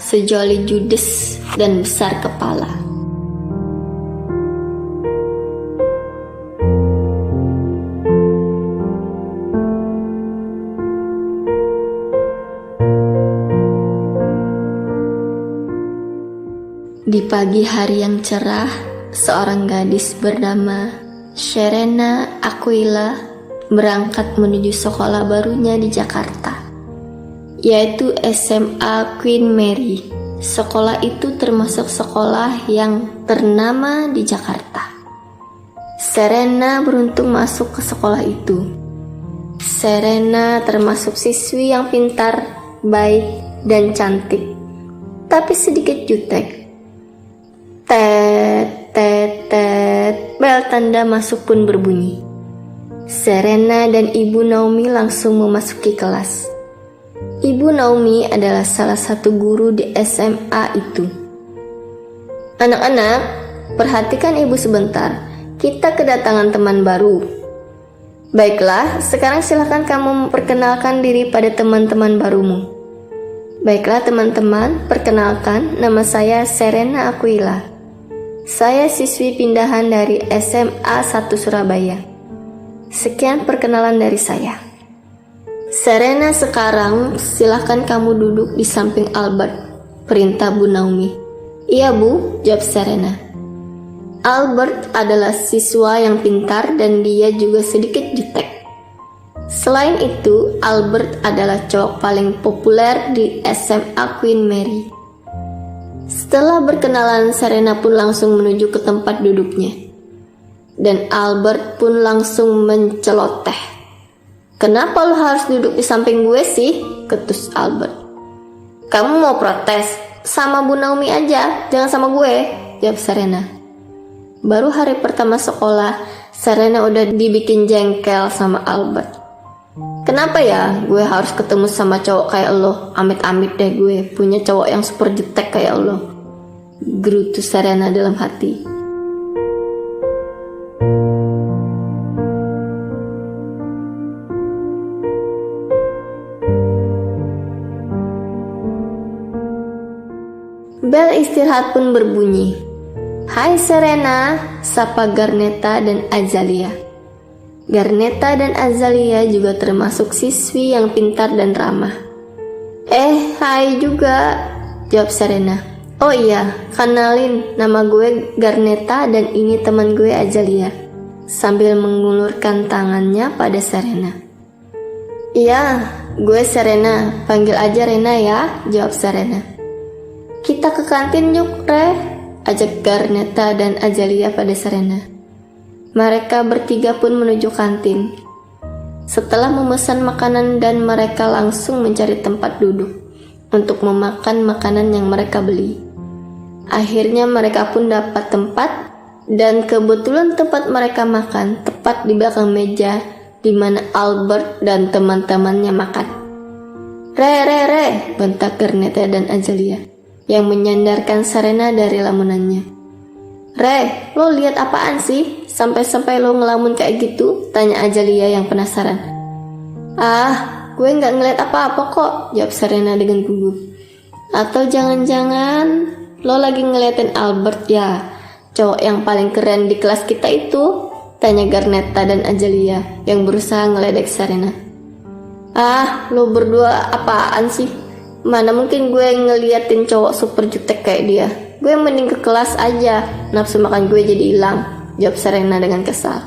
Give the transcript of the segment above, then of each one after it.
sejoli judes dan besar kepala. Di pagi hari yang cerah, seorang gadis bernama Serena Aquila berangkat menuju sekolah barunya di Jakarta, yaitu SMA Queen Mary. Sekolah itu termasuk sekolah yang ternama di Jakarta. Serena beruntung masuk ke sekolah itu. Serena termasuk siswi yang pintar, baik, dan cantik, tapi sedikit jutek. Tet, tet, tet, bel tanda masuk pun berbunyi. Serena dan Ibu Naomi langsung memasuki kelas. Ibu Naomi adalah salah satu guru di SMA itu. Anak-anak, perhatikan ibu sebentar. Kita kedatangan teman baru. Baiklah, sekarang silakan kamu memperkenalkan diri pada teman-teman barumu. Baiklah teman-teman, perkenalkan, nama saya Serena Aquila. Saya siswi pindahan dari SMA 1 Surabaya. Sekian perkenalan dari saya. Serena, sekarang silahkan kamu duduk di samping Albert, perintah Bu Naomi. Iya Bu, jawab Serena. Albert adalah siswa yang pintar dan dia juga sedikit jutek. Selain itu, Albert adalah cowok paling populer di SMA Queen Mary. Setelah berkenalan, Serena pun langsung menuju ke tempat duduknya. Dan Albert pun langsung menceloteh. Kenapa lo harus duduk di samping gue sih? Ketus Albert. Kamu mau protes? Sama Bu Naomi aja, jangan sama gue, jawab Serena. Baru hari pertama sekolah, Serena udah dibikin jengkel sama Albert. Kenapa ya gue harus ketemu sama cowok kayak lo? Amit-amit deh gue punya cowok yang super jutek kayak lo, gerutu Serena dalam hati. Bel istirahat pun berbunyi. Hai Serena, sapa Garneta dan Azalia. Garneta dan Azalia juga termasuk siswi yang pintar dan ramah. Hai juga, jawab Serena. Oh iya, kenalin, nama gue Garneta dan ini teman gue Azalia, sambil mengulurkan tangannya pada Serena. Iya, gue Serena, panggil aja Rena ya, jawab Serena. Kita ke kantin yuk, Re, ajak Garneta dan Azalia pada Serena. Mereka bertiga pun menuju kantin. Setelah memesan makanan dan mereka langsung mencari tempat duduk untuk memakan makanan yang mereka beli. Akhirnya mereka pun dapat tempat dan kebetulan tempat mereka makan tepat di belakang meja di mana Albert dan teman-temannya makan. Re, bentak Garneta dan Azalia yang menyandarkan Serena dari lamunannya. Re, lo lihat apaan sih? Sampai-sampai lo ngelamun kayak gitu? Tanya Azalia yang penasaran. Gue nggak ngeliat apa-apa kok, jawab Serena dengan gugup. Atau jangan-jangan lo lagi ngeliatin Albert ya, cowok yang paling keren di kelas kita itu? Tanya Garneta dan Azalia yang berusaha ngeledek Serena. Lo berdua apaan sih? Mana mungkin gue ngeliatin cowok super jutek kayak dia. Gue mending ke kelas aja, nafsu makan gue jadi hilang, jawab Serena dengan kesal.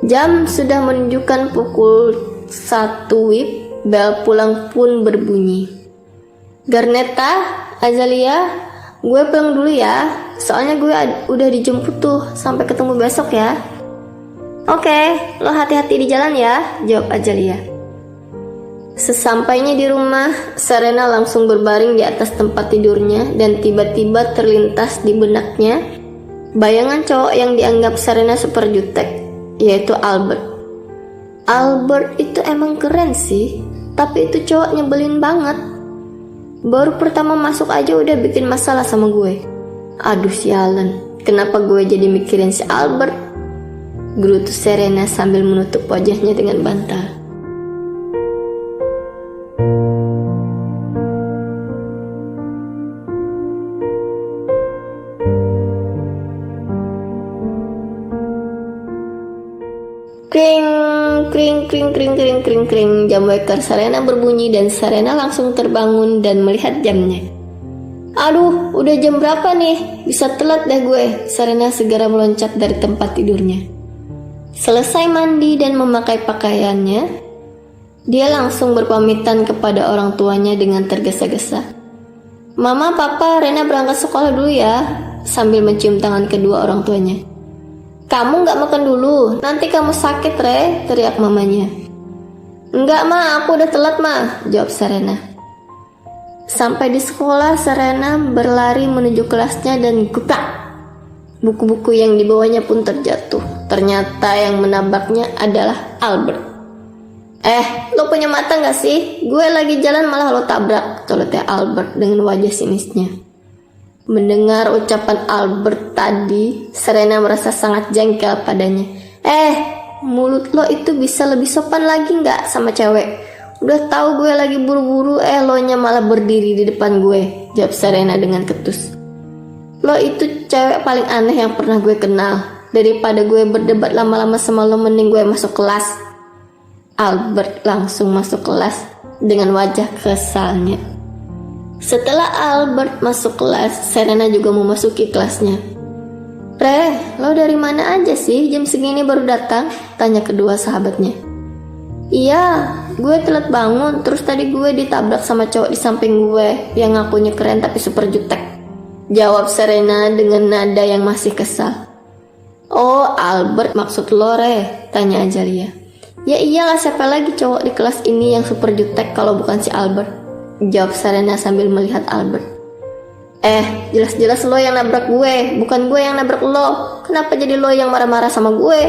Jam sudah menunjukkan pukul 1 WIB, bel pulang pun berbunyi. Garneta, Azalia, gue pulang dulu ya, soalnya gue udah dijemput tuh, sampai ketemu besok ya. Oke, lo hati-hati di jalan ya, jawab Azalia. Sesampainya di rumah, Serena langsung berbaring di atas tempat tidurnya dan tiba-tiba terlintas di benaknya bayangan cowok yang dianggap Serena super jutek, yaitu Albert. Albert itu emang keren sih, tapi itu cowok nyebelin banget. Baru pertama masuk aja udah bikin masalah sama gue. Aduh sialan, kenapa gue jadi mikirin si Albert? Gerutu Serena sambil menutup wajahnya dengan bantal. Kring, kring, kring, kring, kring, kring, kring. Jam waker Serena berbunyi dan Serena langsung terbangun dan melihat jamnya. Aduh, udah jam berapa nih? Bisa telat deh gue. Serena segera meloncat dari tempat tidurnya. Selesai mandi dan memakai pakaiannya, dia langsung berpamitan kepada orang tuanya dengan tergesa-gesa. Mama, papa, Rena berangkat sekolah dulu ya, sambil mencium tangan kedua orang tuanya. Kamu gak makan dulu, nanti kamu sakit, Re, teriak mamanya. Enggak, Ma, aku udah telat, Ma, jawab Serena. Sampai di sekolah, Serena berlari menuju kelasnya dan guprak. Buku-buku yang dibawanya pun terjatuh. Ternyata yang menabraknya adalah Albert. Lo punya mata gak sih? Gue lagi jalan malah lo tabrak, colotnya Albert dengan wajah sinisnya. Mendengar ucapan Albert tadi, Serena merasa sangat jengkel padanya. Mulut lo itu bisa lebih sopan lagi gak sama cewek? Udah tahu gue lagi buru-buru, lo nya malah berdiri di depan gue, jawab Serena dengan ketus. Lo itu cewek paling aneh yang pernah gue kenal. Daripada gue berdebat lama-lama sama lo, mending gue masuk kelas. Albert langsung masuk kelas dengan wajah kesalnya. Setelah Albert masuk kelas, Serena juga memasuki kelasnya. Re, lo dari mana aja sih? Jam segini baru datang? Tanya kedua sahabatnya. Iya, gue telat bangun. Terus tadi gue ditabrak sama cowok di samping gue yang ngakunya keren tapi super jutek, jawab Serena dengan nada yang masih kesal. Oh, Albert maksud lo, Re? Tanya Azalia. Ya iyalah, siapa lagi cowok di kelas ini yang super jutek kalau bukan si Albert, jawab Serena sambil melihat Albert. Jelas-jelas lo yang nabrak gue, bukan gue yang nabrak lo. Kenapa jadi lo yang marah-marah sama gue?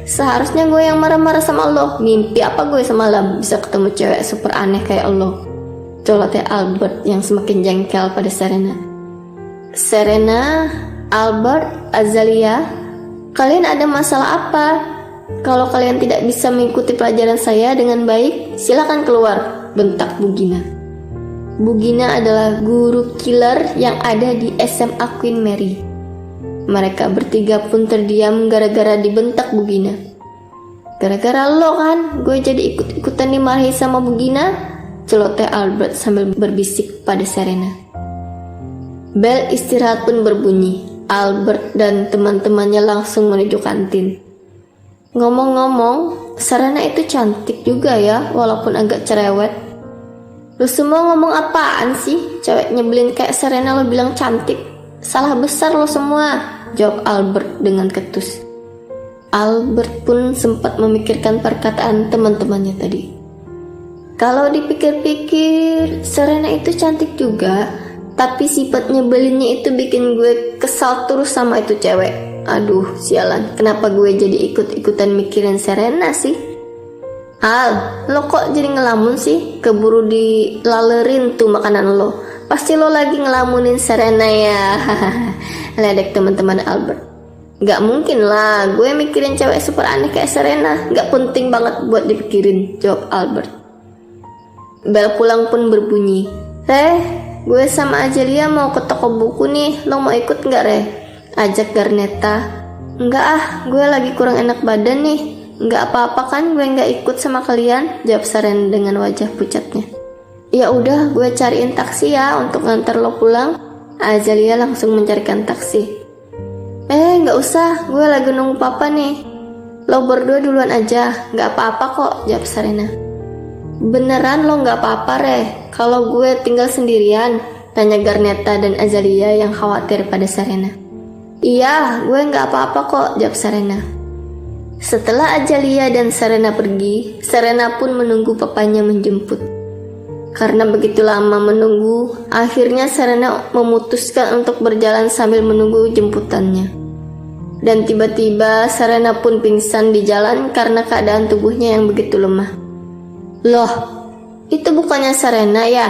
Seharusnya gue yang marah-marah sama lo. Mimpi apa gue semalam bisa ketemu cewek super aneh kayak lo, colotnya Albert yang semakin jengkel pada Serena. Serena, Albert, Azalia, kalian ada masalah apa? Kalau kalian tidak bisa mengikuti pelajaran saya dengan baik, silakan keluar, bentak Bugina. Bugina adalah guru killer yang ada di SMA Queen Mary. Mereka bertiga pun terdiam gara-gara dibentak Bugina. Gara-gara lo kan, gue jadi ikut-ikutan dimarahi sama Bugina, celoteh Albert sambil berbisik pada Serena. Bel istirahat pun berbunyi. Albert dan teman-temannya langsung menuju kantin. Ngomong-ngomong, Serena itu cantik juga ya, walaupun agak cerewet. Lo semua ngomong apaan sih? Cewek nyebelin kayak Serena lo bilang cantik? Salah besar lo semua, jawab Albert dengan ketus. Albert pun sempat memikirkan perkataan teman-temannya tadi. Kalau dipikir-pikir, Serena itu cantik juga, tapi sifat nyebelinnya itu bikin gue kesal terus sama itu cewek. Aduh, sialan, kenapa gue jadi ikut-ikutan mikirin Serena sih? Al, lo kok jadi ngelamun sih? Keburu dilalerin tuh makanan lo. Pasti lo lagi ngelamunin Serena ya. Ledek teman-teman Albert. Gak mungkin lah, gue mikirin cewek super aneh kayak Serena. Gak penting banget buat dipikirin, jawab Albert. Bel pulang pun berbunyi. Gue sama Azalia mau ke toko buku nih. Lo mau ikut gak, Re? Ajak Garneta. Enggak gue lagi kurang enak badan nih. Enggak apa-apa kan gue gak ikut sama kalian, jawab Serena dengan wajah pucatnya. Ya udah, gue cariin taksi ya untuk nganter lo pulang. Azalia langsung mencarikan taksi. Gak usah, gue lagi nunggu papa nih. Lo berdua duluan aja, gak apa-apa kok, jawab Serena. Beneran lo gak apa-apa, Re? Kalau gue tinggal sendirian, tanya Garneta dan Azalia yang khawatir pada Serena. Iya, gue gak apa-apa kok, jawab Serena. Setelah Azalia dan Serena pergi, Serena pun menunggu papanya menjemput. Karena begitu lama menunggu, akhirnya Serena memutuskan untuk berjalan sambil menunggu jemputannya. Dan tiba-tiba Serena pun pingsan di jalan karena keadaan tubuhnya yang begitu lemah. Loh, itu bukannya Serena ya?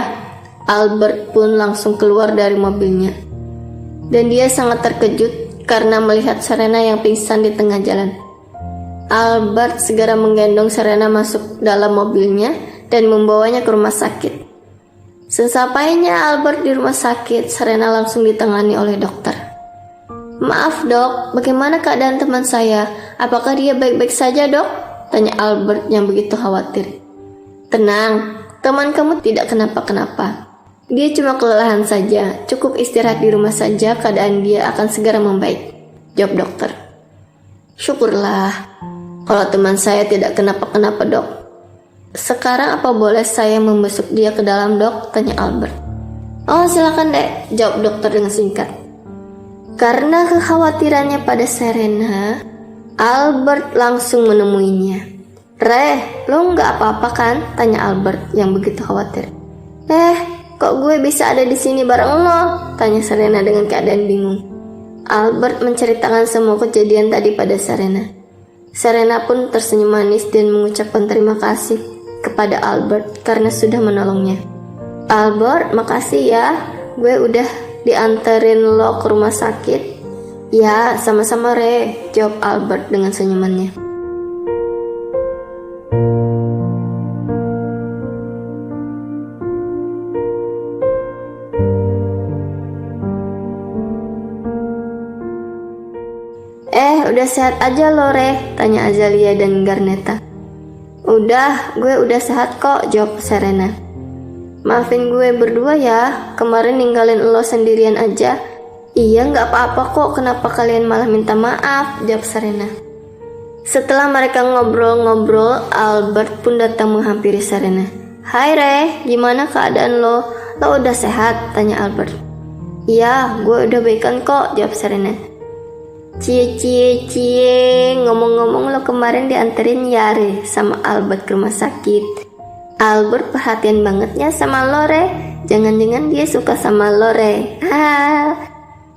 Albert pun langsung keluar dari mobilnya. Dan dia sangat terkejut karena melihat Serena yang pingsan di tengah jalan. Albert segera menggendong Serena masuk dalam mobilnya dan membawanya ke rumah sakit. Sesampainya Albert di rumah sakit, Serena langsung ditangani oleh dokter. Maaf dok, bagaimana keadaan teman saya? Apakah dia baik-baik saja dok? Tanya Albert yang begitu khawatir. Tenang, teman kamu tidak kenapa-kenapa. Dia cuma kelelahan saja, cukup istirahat di rumah saja, keadaan dia akan segera membaik, jawab dokter. Syukurlah, kalau teman saya tidak kenapa-kenapa, dok. Sekarang apa boleh saya membesuk dia ke dalam, dok? Tanya Albert. Oh, silakan dek, jawab dokter dengan singkat. Karena kekhawatirannya pada Serena, Albert langsung menemuinya. Re, lo nggak apa-apa kan? Tanya Albert yang begitu khawatir. Kok gue bisa ada di sini bareng lo? Tanya Serena dengan keadaan bingung. Albert menceritakan semua kejadian tadi pada Serena. Serena pun tersenyum manis dan mengucapkan terima kasih kepada Albert karena sudah menolongnya. Albert, makasih ya. Gue udah dianterin lo ke rumah sakit. Ya, sama-sama Re, jawab Albert dengan senyumannya. Udah sehat aja lo, Re? Tanya Azalia dan Garneta. Udah, gue udah sehat kok, jawab Serena. Maafin gue berdua ya, kemarin ninggalin lo sendirian aja. Iya, nggak apa-apa kok, kenapa kalian malah minta maaf, jawab Serena. Setelah mereka ngobrol-ngobrol, Albert pun datang menghampiri Serena. Hai Re, gimana keadaan lo? Lo udah sehat? Tanya Albert. Iya, gue udah baikan kok, jawab Serena. Cie, ngomong-ngomong lo kemarin dianterin ya Re sama Albert ke rumah sakit. Albert perhatian bangetnya sama lo, Re. Jangan-jangan dia suka sama lo, Re.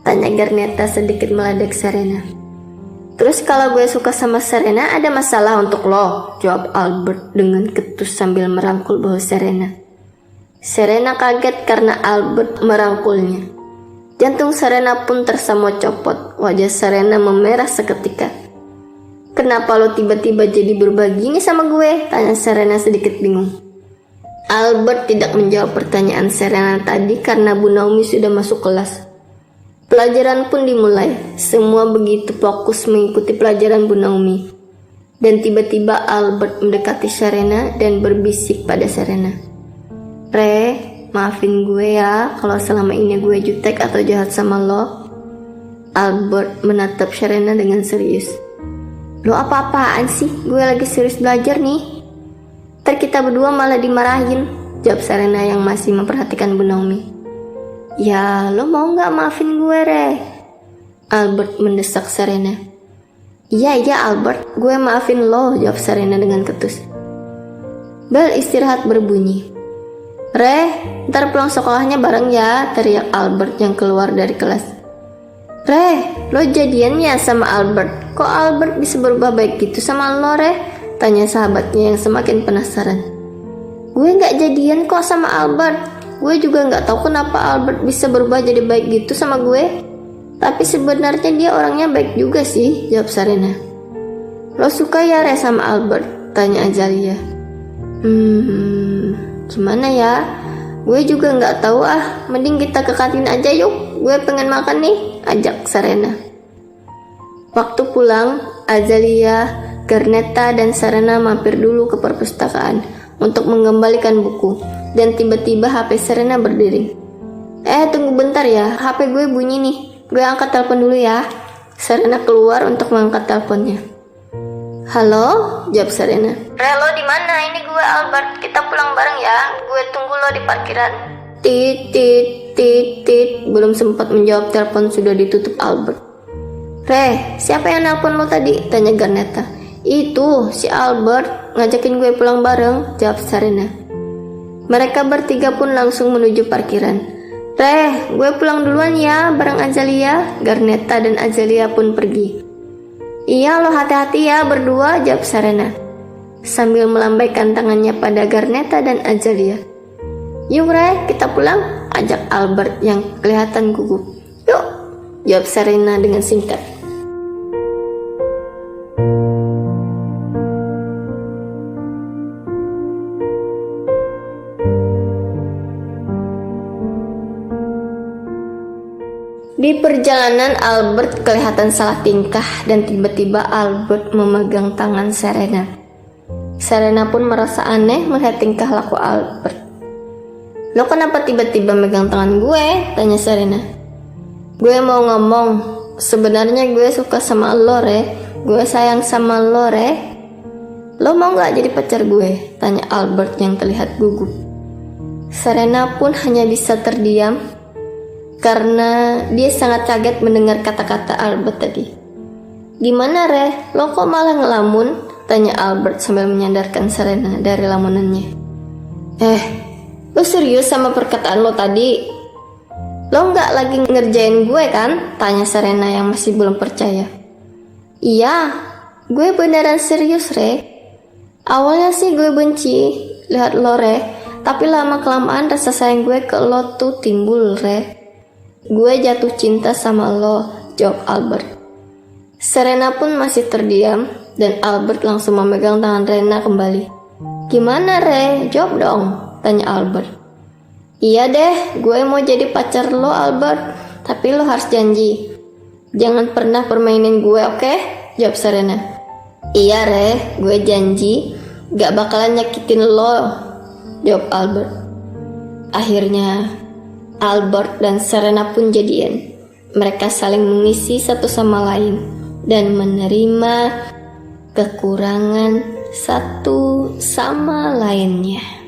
Tanya Garneta sedikit meledek Serena. Terus kalau gue suka sama Serena ada masalah untuk lo? Jawab Albert dengan ketus sambil merangkul bahu Serena. Serena kaget karena Albert merangkulnya. Jantung Serena pun tersamot copot. Wajah Serena memerah seketika. Kenapa lo tiba-tiba jadi berubah gini sama gue? Tanya Serena sedikit bingung. Albert tidak menjawab pertanyaan Serena tadi karena Bu Naomi sudah masuk kelas. Pelajaran pun dimulai. Semua begitu fokus mengikuti pelajaran Bu Naomi. Dan tiba-tiba Albert mendekati Serena dan berbisik pada Serena. Re, maafin gue ya kalau selama ini gue jutek atau jahat sama lo. Albert menatap Serena dengan serius. Lo apa-apaan sih? Gue lagi serius belajar nih. Ntar kita berdua malah dimarahin, jawab Serena yang masih memperhatikan Bu Naomi. Ya, lo mau gak maafin gue, Re? Albert mendesak Serena. Iya Albert, gue maafin lo, jawab Serena dengan ketus. Bel istirahat berbunyi. Re, ntar pulang sekolahnya bareng ya, teriak Albert yang keluar dari kelas. Re, lo jadiannya sama Albert. Kok Albert bisa berubah baik gitu sama lo, Re? Tanya sahabatnya yang semakin penasaran. Gue gak jadian kok sama Albert. Gue juga gak tahu kenapa Albert bisa berubah jadi baik gitu sama gue. Tapi sebenarnya dia orangnya baik juga sih, jawab Serena. Lo suka ya Re sama Albert? Tanya Azalia. Gimana ya? Gue juga gak tahu ah. Mending kita ke kantin aja yuk. Gue pengen makan nih, ajak Serena. Waktu pulang, Azalia, Garneta, dan Serena mampir dulu ke perpustakaan untuk mengembalikan buku. Dan tiba-tiba HP Serena berdering. Tunggu bentar ya, HP gue bunyi nih. Gue angkat telepon dulu ya. Serena keluar untuk mengangkat teleponnya. Halo, jawab Serena. Re, lo di mana? Ini gue Albert. Kita pulang bareng ya. Gue tunggu lo di parkiran. Tit. Belum sempat menjawab telepon sudah ditutup Albert. Re, siapa yang nelpon lo tadi? Tanya Garneta. Itu si Albert ngajakin gue pulang bareng, jawab Serena. Mereka bertiga pun langsung menuju parkiran. Re, gue pulang duluan ya bareng Azalia. Garneta dan Azalia pun pergi. Iya, lo hati-hati ya berdua, jawab Serena sambil melambaikan tangannya pada Garneta dan Azalia. Yuk Re, kita pulang, ajak Albert yang kelihatan gugup. Yuk, jawab Serena dengan singkat. Di perjalanan Albert kelihatan salah tingkah dan tiba-tiba Albert memegang tangan Serena. Serena pun merasa aneh melihat tingkah laku Albert. Lo kenapa tiba-tiba megang tangan gue? Tanya Serena. Gue mau ngomong, sebenarnya gue suka sama lo, Re. Gue sayang sama lo, Re. Lo mau gak jadi pacar gue? Tanya Albert yang terlihat gugup. Serena pun hanya bisa terdiam karena dia sangat kaget mendengar kata-kata Albert tadi. Gimana, Re? Lo kok malah ngelamun? Tanya Albert sambil menyadarkan Serena dari lamunannya. Lo serius sama perkataan lo tadi? Lo nggak lagi ngerjain gue kan? Tanya Serena yang masih belum percaya. Iya, gue beneran serius, Re. Awalnya sih gue benci lihat lo, Re. Tapi lama-kelamaan rasa sayang gue ke lo tuh timbul, Re. Gue jatuh cinta sama lo, jawab Albert. Serena pun masih terdiam dan Albert langsung memegang tangan Rena kembali. Gimana, Re? Jawab dong, tanya Albert. Iya deh, gue mau jadi pacar lo, Albert. Tapi lo harus janji jangan pernah permainin gue, oke? Jawab Serena. Iya, Re, gue janji gak bakalan nyakitin lo, jawab Albert. Akhirnya Albert dan Serena pun jadian. Mereka saling mengisi satu sama lain dan menerima kekurangan satu sama lainnya.